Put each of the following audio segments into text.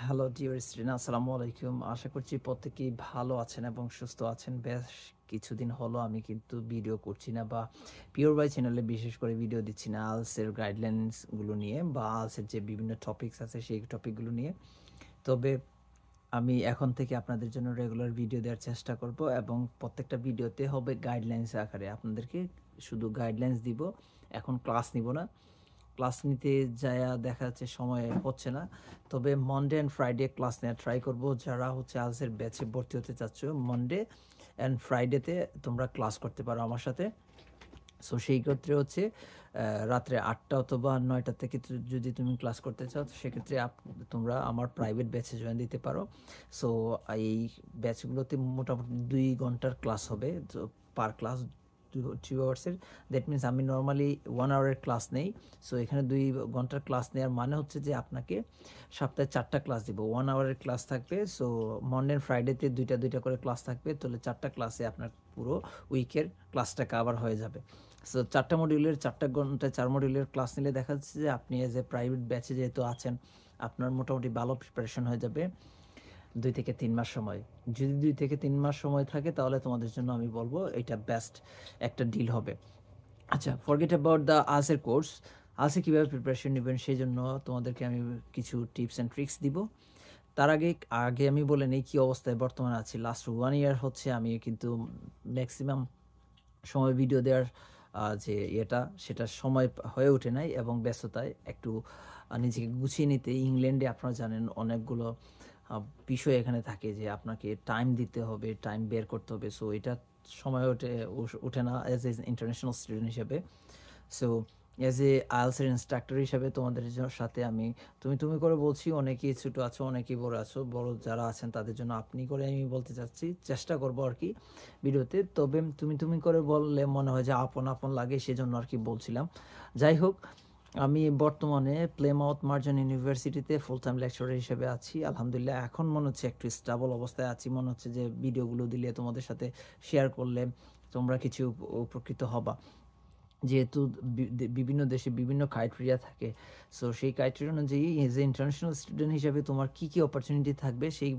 Hello dear student, আসসালামু আলাইকুম। আশা করছি প্রত্যেকেই ভালো আছেন এবং সুস্থ আছেন। বেশ কিছুদিন হলো আমি কিন্তু ভিডিও করছি না, বা পিওর বাই চ্যানেলে বিশেষ করে ভিডিও দিচ্ছি না আলসের গাইডলাইন্সগুলো নিয়ে, বা আলসের যে বিভিন্ন টপিকস আছে সেই টপিকগুলো নিয়ে। তবে আমি এখন থেকে আপনাদের জন্য রেগুলার ভিডিও দেওয়ার চেষ্টা করব, এবং প্রত্যেকটা ভিডিওতে হবে গাইডলাইন্স আকারে। আপনাদেরকে শুধু গাইডলাইন্স দিব, এখন ক্লাস নিব না। ক্লাস নিতে যায়া দেখা যাচ্ছে সময় হচ্ছে না। তবে মনডে অ্যান্ড ফ্রাইডে ক্লাস নেওয়ার ট্রাই করব। যারা হচ্ছে আজের ব্যাচে ভর্তি হতে চাচ্ছ, মনডে অ্যান্ড ফ্রাইডেতে তোমরা ক্লাস করতে পারো আমার সাথে। সো সেই ক্ষেত্রে হচ্ছে রাত্রে 8টা অথবা 9টা থেকে যদি তুমি ক্লাস করতে চাও, তো সেক্ষেত্রে তোমরা আমার প্রাইভেট ব্যাচে জয়েন দিতে পারো। সো এই ব্যাচগুলোতে মোটামুটি 2 ঘন্টার ক্লাস হবে, তো পার ক্লাস 2 আওয়ার্সের। দ্যাট মিনস আমি নর্মালি 1 আওয়ারের ক্লাস নেই। সো এখানে 2 ঘন্টার ক্লাস নেওয়ার মানে হচ্ছে যে আপনাকে সপ্তাহে 4টা ক্লাস দিব, 1 আওয়ারের ক্লাস থাকবে। সো মনডে অ্যান্ড ফ্রাইডেতে দুইটা করে ক্লাস থাকবে, তাহলে 4টা ক্লাসে আপনার পুরো উইকের ক্লাসটা কাভার হয়ে যাবে। সো 4টা মডিউলের 4টা ঘন্টায় 4 মডিউলের ক্লাস নিলে দেখা যাচ্ছে যে আপনি এজ এ প্রাইভেট ব্যাচে যেহেতু আছেন, আপনার মোটামুটি ভালো প্রিপারেশন হয়ে যাবে 2 থেকে 3 মাস সময়। যদি 2 থেকে 3 মাস সময় থাকে, তাহলে তোমাদের জন্য আমি বলবো এটা বেস্ট একটা ডিল হবে। আচ্ছা, ফরগেট অ্যাবাউট দ্য আলসের কোর্স। আলসে কীভাবে প্রিপারেশন নেবেন সেই জন্য তোমাদেরকে আমি কিছু টিপস অ্যান্ড ট্রিক্স দিব। তার আগে আগে আমি বলে নেই কী অবস্থায় বর্তমানে আছি। লাস্ট 1 ইয়ার হচ্ছে আমি কিন্তু ম্যাক্সিমাম সময় ভিডিও দেওয়ার যে সেটা সময় হয়ে ওঠে নাই, এবং ব্যস্ততায় একটু নিজেকে গুছিয়ে নিতে। ইংল্যান্ডে আপনারা জানেন অনেকগুলো বিষয় এখানে থাকে যে আপনাকে টাইম দিতে হবে, টাইম বের করতে হবে। সো এটা সময় ওঠে না অ্যাজ এ ইন্টারন্যাশনাল স্টুডেন্ট হিসেবে। So as a IELTS instructor হিসেবে তোমাদের সাথে আমি তুমি করে বলছি। অনেকেই ছোটো আছো, অনেকেই বড় আছো। বড় যারা আছেন তাদের জন্য আপনি করে আমি বলতে চাচ্ছি, চেষ্টা করবো আর কি ভিডিওতে। তবে তুমি করে বললে মনে হয় যে আপন আপন লাগে, সেজন্য আর কি বলছিলাম। যাই হোক, আমি বর্তমানে প্লেমাউথ মার্জন ইউনিভার্সিটিতে ফুল টাইম লেকচারার হিসেবে আছি। আলহামদুলিল্লাহ, এখন মনে হচ্ছে একটু স্টেবল অবস্থায় আছি। মনে হচ্ছে যে ভিডিওগুলো দিলে, তোমাদের সাথে শেয়ার করলে তোমরা কিছু উপকৃত হবা। যেহেতু বিভিন্ন দেশে বিভিন্ন ক্রাইটেরিয়া থাকে, সো সেই ক্রাইটেরিয়া অনুযায়ী এজ এ ইন্টারন্যাশনাল স্টুডেন্ট হিসাবে তোমার কী কী অপরচুনিটি থাকবে, সেই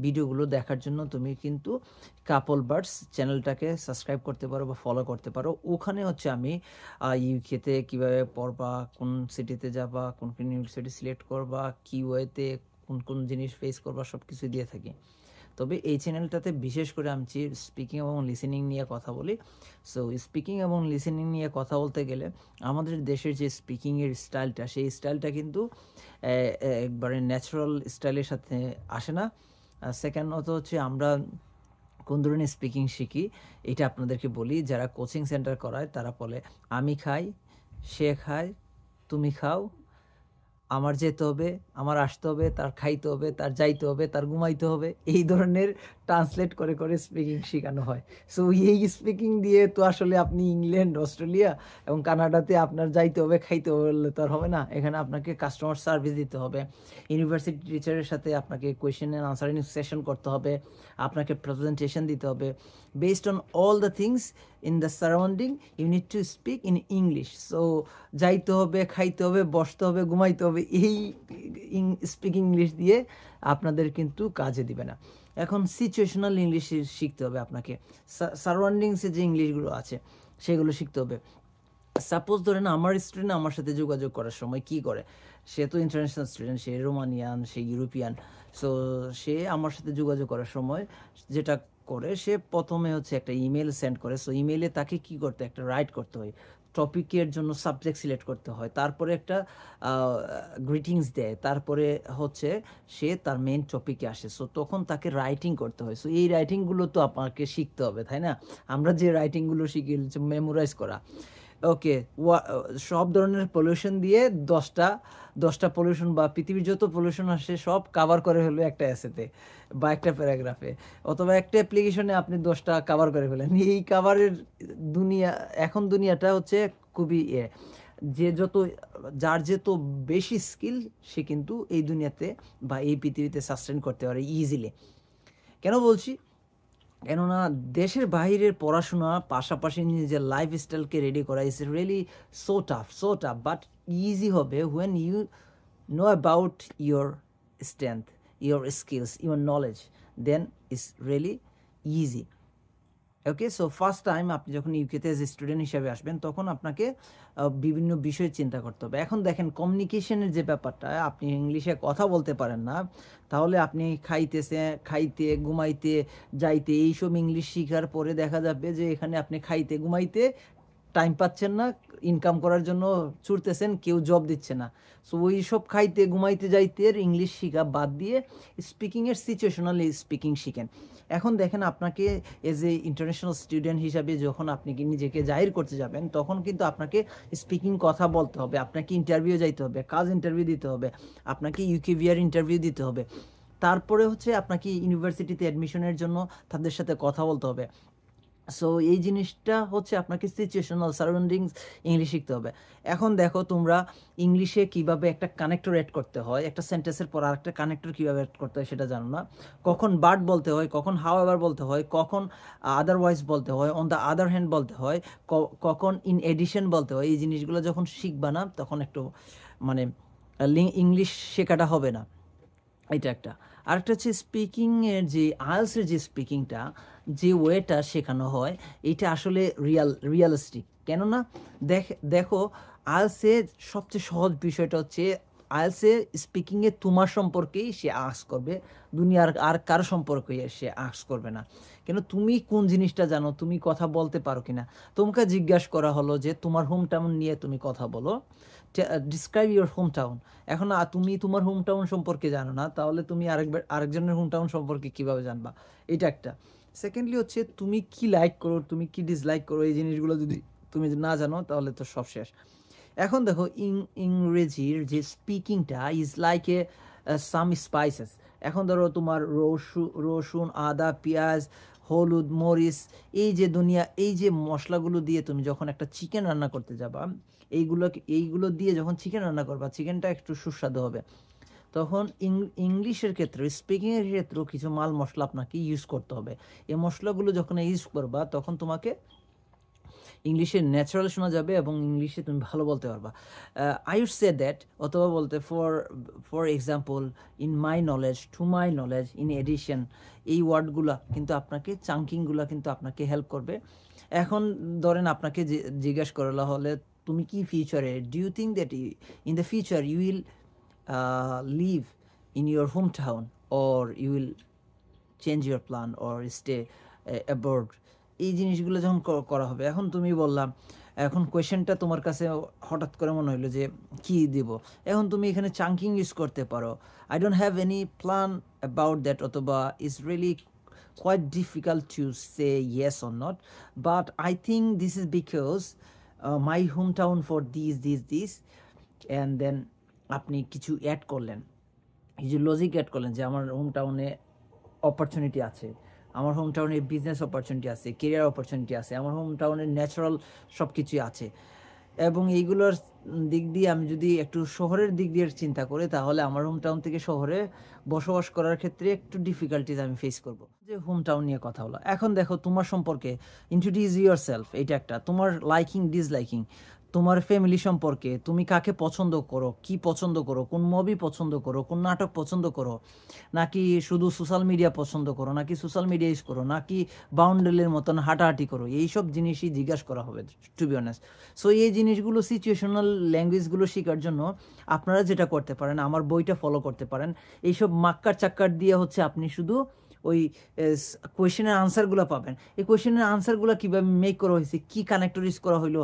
ভিডিওগুলো দেখার জন্য তুমি কিন্তু কাপল বার্ডস চ্যানেলটাকে সাবস্ক্রাইব করতে পারো বা ফলো করতে পারো। ওখানে হচ্ছে আমি ইউকেতে কীভাবে পড়বা, কোন সিটিতে যাবা, কোন কোন ইউনিভার্সিটি সিলেক্ট করবা, কী ওয়েতে কোন কোন জিনিস ফেস করবা, সব কিছু দিয়ে থাকি। তবে এই চ্যানেলটাতে বিশেষ করে আমি স্পিকিং এবং লিসেনিং নিয়ে কথা বলি। সো স্পিকিং এবং লিসেনিং নিয়ে কথা বলতে গেলে আমাদের দেশের যে স্পিকিংয়ের স্টাইলটা, সেই স্টাইলটা কিন্তু একবারে ন্যাচারাল স্টাইলের সাথে আসে না। সেকেন্ডত হচ্ছে আমরা কোন ধরনের স্পিকিং শিখি এটা আপনাদেরকে বলি। যারা কোচিং সেন্টার করায় তারা বলে আমি খাই, সে খায়, তুমি খাও, আমার যেতে হবে, আমার আসতে হবে, তার খাইতে হবে, তার যাইতে হবে, তার ঘুমাইতে হবে, এই ধরনের ট্রান্সলেট করে করে স্পিকিং শেখানো হয়। সো এই স্পিকিং দিয়ে তো আসলে আপনি ইংল্যান্ড, অস্ট্রেলিয়া এবং কানাডাতে আপনার যাইতে হবে, খাইতে হবে বললে তো আর হবে না। এখানে আপনাকে কাস্টমার সার্ভিস দিতে হবে, ইউনিভার্সিটি টিচারের সাথে আপনাকে কোয়েশ্চেন অ্যান্ড আনসারিং সেশন করতে হবে, আপনাকে প্রেজেন্টেশন দিতে হবে। Based on all the things in the surrounding you need to speak in English. So যাইতে হবে, খাইতে হবে, বসতে হবে, ঘুমাইতে হবে, এই স্পিকিং ইংলিশ দিয়ে আপনাদের কিন্তু কাজে দিবে না। এখন সিচুয়েশনাল ইংলিশ শিখতে হবে আপনাকে। সারাউন্ডিংসে যে ইংলিশগুলো আছে সেগুলো শিখতে হবে। সাপোজ ধরেন আমার স্টুডেন্ট আমার সাথে যোগাযোগ করার সময় কি করে, সে তো ইন্টারন্যাশনাল স্টুডেন্ট, সে রোমানিয়ান, সে ইউরোপিয়ান। সো সে আমার সাথে যোগাযোগ করার সময় যেটা করে, সে প্রথমে হচ্ছে একটা ইমেল সেন্ড করে। সো ইমেইলে তাকে কি করতে, একটা রাইট করতে হয়, টপিকের জন্য সাবজেক্ট সিলেক্ট করতে হয়, তারপরে একটা গ্রিটিংস দেয়, তারপরে হচ্ছে সে তার মেন টপিকে আসে। সো তখন তাকে রাইটিং করতে হয়। সো এই রাইটিংগুলো তো আপনাকে শিখতে হবে, তাই না? আমরা যে রাইটিংগুলো শিখি মেমোরাইজ করা। ওকে, সব ধরনের পলিউশন দিয়ে 10টা পলিউশন বা পৃথিবীর যত পলিউশন আসে সব কাভার করে হলো একটা এসেতে বা একটা প্যারাগ্রাফে, অথবা একটা অ্যাপ্লিকেশনে আপনি 10টা কাভার করে ফেলেন। এই কাভারের দুনিয়াটা হচ্ছে খুবই যার যত বেশি স্কিল, সে কিন্তু এই দুনিয়াতে বা এই পৃথিবীতে সাস্টেন করতে পারে ইজিলি। কেন বলছি? কেননা দেশের বাইরের পড়াশোনা পাশাপাশি নিজের লাইফস্টাইলকে রেডি করা is really so tough, but easy হবে when you know about your strength, your skills, your knowledge, then it's really easy. Okay, so first time আপনি যখন ইউকেতে এজ স্টুডেন্ট হিসাবে আসবেন তখন আপনাকে বিভিন্ন বিষয় চিন্তা করতে হবে। এখন দেখেন কমিউনিকেশনের যে ব্যাপারটা, আপনি ইংলিশে কথা বলতে পারেন না, তাহলে আপনি খাইতে ঘুমাইতে যাইতে এইসব ইংলিশ শেখার পরে দেখা যাবে যে এখানে আপনি খাইতে ঘুমাইতে টাইম পাচ্ছেন না, ইনকাম করার জন্য ছুটতেছেন, কেউ জব দিচ্ছে না। সো ওই সব খাইতে ঘুমাইতে যাইতে ইংলিশ শেখা বাদ দিয়ে স্পিকিংয়ের সিচুয়েশনাল স্পিকিং শিখেন। এখন দেখেন আপনাকে এজ এ ইন্টারন্যাশনাল স্টুডেন্ট হিসাবে যখন আপনি নিজেকে জাহির করতে যাবেন তখন কিন্তু আপনাকে স্পিকিং কথা বলতে হবে, আপনাকে ইন্টারভিউ যাইতে হবে, কাজ ইন্টারভিউ দিতে হবে, আপনাকে ইউকেভিআর ইন্টারভিউ দিতে হবে, তারপরে হচ্ছে আপনাকে ইউনিভার্সিটিতে অ্যাডমিশনের জন্য তাদের সাথে কথা বলতে হবে। সো এই জিনিসটা হচ্ছে আপনাকে সিচুয়েশনাল সারাউন্ডিংস ইংলিশ শিখতে হবে। এখন দেখো তোমরা ইংলিশে কিভাবে একটা কানেক্টর অ্যাড করতে হয়, একটা সেন্টেন্সের পর আরেকটা কানেক্টর কীভাবে অ্যাড করতে হয় সেটা জানো না, কখন বাট বলতে হয়, কখন হাউএভার বলতে হয়, কখন আদারওয়াইজ বলতে হয়, অন দ্য আদার হ্যান্ড বলতে হয়, কখন ইন এডিশন বলতে হয়। এই জিনিসগুলো যখন শিখবা না তখন একটু মানে ইংলিশ শেখাটা হবে না। এটা একটা। আরেকটা হচ্ছে স্পিকিংয়ের যে আইএলসের যে স্পিকিংটা, যে ওয়েটা শেখানো হয় এটা আসলে রিয়ালিস্টিক। কেননা দেখো আইএলসের সবচেয়ে সহজ বিষয়টা হচ্ছে আইএলসে স্পিকিংয়ে তোমার সম্পর্কেই সে আস্ক করবে, দুনিয়ার আর কারো সম্পর্কে সে আস্ক করবে না। কেন, তুমি কোন জিনিসটা জানো, তুমি কথা বলতে পারো কিনা। তোমাকে জিজ্ঞাসা করা হলো যে তোমার হোম টাউন নিয়ে তুমি কথা বলো, ডিসক্রাইব ইউর হোম টাউন। এখন তুমি তোমার হোম টাউন সম্পর্কে জানো না, তাহলে তুমি আরেকজনের হোম টাউন সম্পর্কে কীভাবে জানবা? এটা একটা। সেকেন্ডলি হচ্ছে তুমি কি লাইক করো, তুমি কি ডিসলাইক করো, এই জিনিসগুলো যদি তুমি না জানো তাহলে তো সব শেষ। এখন দেখো ইংরেজির যে স্পিকিংটা is like a some spices. এখন ধরো তোমার রসুন, আদা, পেঁয়াজ, হলুদ, মরিচ, এই যে মশলাগুলো দিয়ে তুমি যখন একটা চিকেন রান্না করতে যাবা, এইগুলো দিয়ে যখন চিকেন রান্না করবা, চিকেনটা একটু সুস্বাদু হবে। তখন ইংলিশের ক্ষেত্রে, স্পিকিংয়ের ক্ষেত্রেও কিছু মাল মশলা আপনাকে ইউজ করতে হবে। এই মশলাগুলো যখন ইউজ করবা তখন তোমাকে ইংলিশে ন্যাচারাল শোনা যাবে এবং ইংলিশে তুমি ভালো বলতে পারবা। আই উড সে দ্যাট, অথবা বলতে for example, in my knowledge, to my knowledge, in addition, এই ওয়ার্ডগুলো কিন্তু আপনাকে, চাঙ্কিংগুলো কিন্তু আপনাকে হেল্প করবে। এখন ধরেন আপনাকে জিজ্ঞাসা করা হলে তুমি কি ফিউচারে, do you think that in the future you will live in your hometown or you will change your plan or stay abroad? এই জিনিসগুলো যখন করা হবে, এখন তুমি বললাম, এখন কোয়েশ্চেনটা তোমার কাছে হঠাৎ করে মনে হলো যে কি দিব, এখন তুমি এখানে চাঙ্কিং ইউজ করতে পারো, I don't have any plan about that, অথবা it's really quite difficult to say yes or not, but I think this is because my hometown for this and then আপনি কিছু অ্যাড করলেন, কিছু logic add করলেন যে আমার home টাউনে opportunity আছে, আমার হোম টাউনে বিজনেস অপরচুনিটি আছে, কেরিয়ার অপরচুনিটি আছে, আমার হোম টাউনের ন্যাচারাল সব কিছুই আছে। এবং এইগুলোর দিক দিয়ে আমি যদি একটু শহরের দিক দিয়ে চিন্তা করি তাহলে আমার হোম টাউন থেকে শহরে বসবাস করার ক্ষেত্রে একটু ডিফিকাল্টিজ আমি ফেস করব। যে হোম টাউন নিয়ে কথা হলো, এখন দেখো তোমার সম্পর্কে ইন্ট্রোডিউস ইউরসেলফ, এটা একটা। তোমার লাইকিং ডিসলাইকিং, তোমার ফ্যামিলি সম্পর্কে, তুমি কাকে পছন্দ করো, কি পছন্দ করো, কোন মুভি পছন্দ করো, কোন নাটক পছন্দ করো, নাকি শুধু সোশ্যাল মিডিয়া পছন্দ করো, নাকি সোশ্যাল মিডিয়া ইউজ করো, নাকি বাউন্ডারির মতন হাঁটাহাঁটি করো, এইসব জিনিসই জিজ্ঞাসা করা হবে টু বি অনেস্ট। সো এই জিনিসগুলো, সিচুয়েশনাল ল্যাঙ্গুয়েজগুলো শেখার জন্য আপনারা যেটা করতে পারেন, আমার বইটা ফলো করতে পারেন। এইসব মাক্কার চাক্কার দিয়ে হচ্ছে আপনি শুধু ওই কোয়েশ্চেনের আনসারগুলো পাবেন। এই কোয়েশ্চেনের আনসারগুলো কীভাবে মেক করা হয়েছে, কী কানেক্টর ইউজ করা হলো,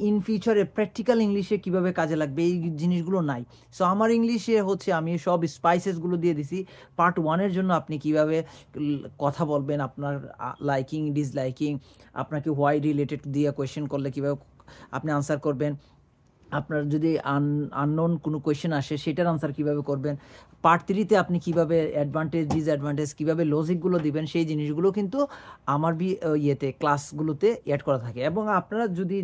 ইন ফিউচারে প্র্যাকটিক্যাল ইংলিশে কীভাবে কাজে লাগবে, এই জিনিসগুলো নাই। সো আমার ইংলিশে হচ্ছে আমি সব স্পাইসেসগুলো দিয়ে দিছি। পার্ট 1-এর জন্য আপনি কিভাবে কথা বলবেন, আপনার লাইকিং ডিসলাইকিং, আপনাকে হোয়াই রিলেটেড দিয়ে কোয়েশ্চেন করলে কীভাবে আপনি আনসার করবেন, আপনার যদি আননোন কোনো কোয়েশ্চেন আসে সেটার আনসার কীভাবে করবেন, পার্ট 3-তে আপনি কীভাবে অ্যাডভান্টেজ ডিসঅ্যাডভান্টেজ কীভাবে লজিকগুলো দিবেন, সেই জিনিসগুলো কিন্তু আমার ক্লাসগুলোতে অ্যাড করা থাকে। এবং আপনারা যদি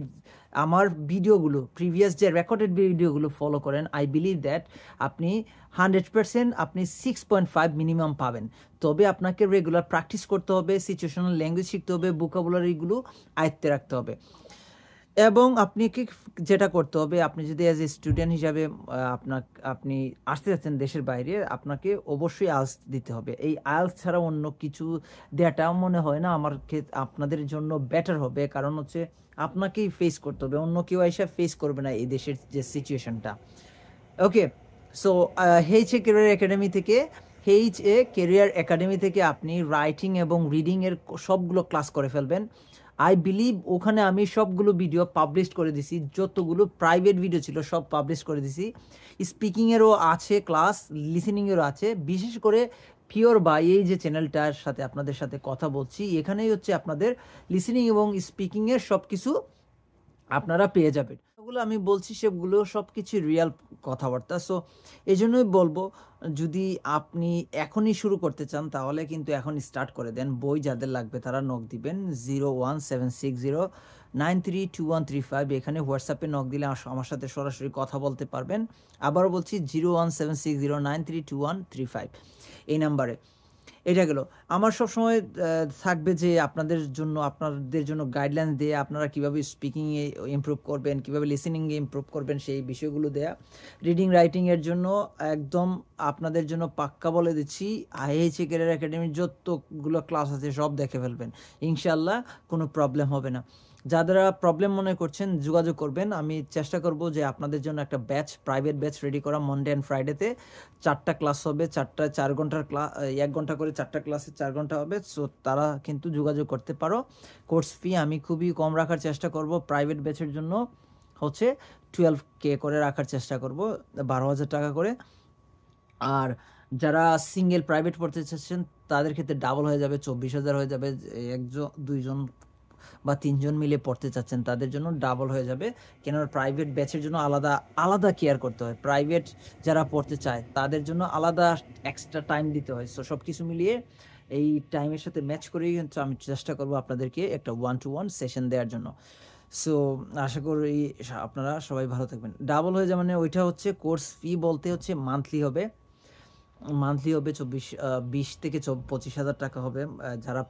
আমার ভিডিওগুলো, প্রিভিয়াস যে রেকর্ডেড ভিডিওগুলো ফলো করেন, আই বিলিভ দ্যাট আপনি 100% আপনি 6.5 মিনিমাম পাবেন। তবে আপনাকে রেগুলার প্র্যাকটিস করতে হবে, সিচুয়েশনাল ল্যাঙ্গুয়েজ শিখতে হবে, ভোকাবুলারিগুলো আয়ত্তে রাখতে হবে। এবং আপনি কি যেটা করতে হবে, আপনি যদি অ্যাজ এ স্টুডেন্ট হিসাবে আপনি আসতে যাচ্ছেন দেশের বাইরে, আপনাকে অবশ্যই আইএলটিএস দিতে হবে। এই আইএলটিএস ছাড়া অন্য কিছু দেওয়াটাও মনে হয় না আমার আপনাদের জন্য বেটার হবে, কারণ হচ্ছে আপনাকেই ফেস করতে হবে, অন্য কেউ এসে ফেস করবে না এই দেশের যে সিচুয়েশনটা। Okay, so H A career academy থেকে আপনি রাইটিং এবং রিডিংয়ের সবগুলো ক্লাস করে ফেলবেন। আই বিলিভ ওখানে আমি সবগুলো ভিডিও পাবলিশ করে দিছি, যতগুলো প্রাইভেট ভিডিও ছিল সব পাবলিশ করে দিছি। স্পিকিংয়েরও আছে ক্লাস, লিসেনিংয়েরও আছে। বিশেষ করে পিওর বাই এই যে চ্যানেলটার সাথে আপনাদের সাথে কথা বলছি, এখানেই হচ্ছে আপনাদের লিসেনিং এবং স্পিকিংয়ের সব কিছু আপনারা পেয়ে যাবেন। ওগুলো আমি বলছি সেগুলো সব কিছু রিয়াল কথাবার্তা। সো এই জন্যই বলবো, যদি আপনি এখনই শুরু করতে চান তাহলে কিন্তু এখন স্টার্ট করে দেন। বই যাদের লাগবে তারা নক দিবেন 01760932135, এখানে হোয়াটসঅ্যাপে নক দিলে আমার সাথে সরাসরি কথা বলতে পারবেন। আবারও বলছি 01760932135 এই নাম্বারে। এটা গেল। আমার সবসময় থাকবে যে আপনাদের জন্য গাইডলাইন দেয়া, আপনারা কীভাবে স্পিকিংয়ে ইমপ্রুভ করবেন, কীভাবে লিসেনিংয়ে ইমপ্রুভ করবেন সেই বিষয়গুলো দেয়া। রিডিং রাইটিংয়ের জন্য একদম আপনাদের জন্য পাক্কা বলে দিচ্ছি, আইএইচএ ক্যারিয়ার একাডেমির যতগুলো ক্লাস আছে সব দেখে ফেলবেন, ইনশাল্লাহ কোনো প্রবলেম হবে না। যারা প্রবলেম মনে করছেন যোগাযোগ করবেন। আমি চেষ্টা করব যে আপনাদের জন্য একটা প্রাইভেট ব্যাচ রেডি করা। মনডে অ্যান্ড ফ্রাইডেতে 4টা ক্লাস হবে, 4 ঘন্টার ক্লাস, 1 ঘন্টা করে 4টা ক্লাসে 4 ঘন্টা হবে। সো তারা কিন্তু যোগাযোগ করতে পারো। কোর্স ফি আমি খুবই কম রাখার চেষ্টা করব। প্রাইভেট ব্যাচের জন্য হচ্ছে 12K করে রাখার চেষ্টা করব, 12,000 টাকা করে। আর যারা সিঙ্গেল প্রাইভেট পড়তে চাচ্ছেন তাদের ক্ষেত্রে ডাবল হয়ে যাবে, 24,000 হয়ে যাবে। একজন 2জন বা 3জন মিলে পড়তে চাচ্ছেন তাদের জন্য ডাবল হয়ে যাবে। কেননা প্রাইভেট ব্যাচের জন্য আলাদা কেয়ার করতে হয়, প্রাইভেট যারা পড়তে চায় তাদের জন্য আলাদা এক্সট্রা টাইম দিতে হয়। সো সব কিছু মিলিয়ে এই টাইমের সাথে ম্যাচ করেই কিন্তু আমি চেষ্টা করব আপনাদেরকে একটা 1-to-1 সেশন দেওয়ার জন্য। সো আশা করি আপনারা সবাই ভালো থাকবেন। ডাবল হয়ে যাবে মানে ওইটা হচ্ছে কোর্স ফি বলতে হচ্ছে মান্থলি হবে 20 থেকে 25,000 টাকা হবে। যারা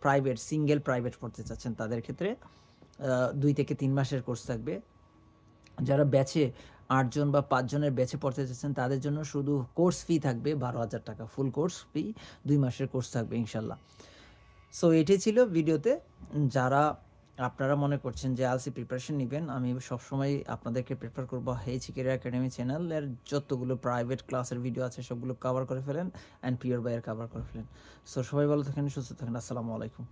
সিঙ্গেল প্রাইভেট পড়তে চাচ্ছেন তাদের ক্ষেত্রে 2 থেকে 3 মাসের কোর্স থাকবে। যারা ব্যাচে 8 জন বা 5 জনের ব্যাচে পড়তে চাচ্ছেন তাদের জন্য শুধু কোর্স ফি থাকবে 12,000 টাকা, ফুল কোর্স ফি 2 মাসের কোর্স থাকবে ইনশাল্লাহ। সো এটাই ছিল ভিডিওতে। যারা আপনারা মনে করছেন যে আইএলটিএস প্রিপারেশন নেবেন, আমি সবসময় আপনাদেরকে প্রেফার করবো এইচএ ক্যারিয়ার একাডেমি চ্যানেলের যতগুলো প্রাইভেট ক্লাসের ভিডিও আছে সবগুলো কভার করে ফেলেন, অ্যান্ড পিওর বাইয়ের কভার করে ফেলেন। সো সবাই ভালো থাকেন, সুস্থ থাকেন। আসসালামু আলাইকুম।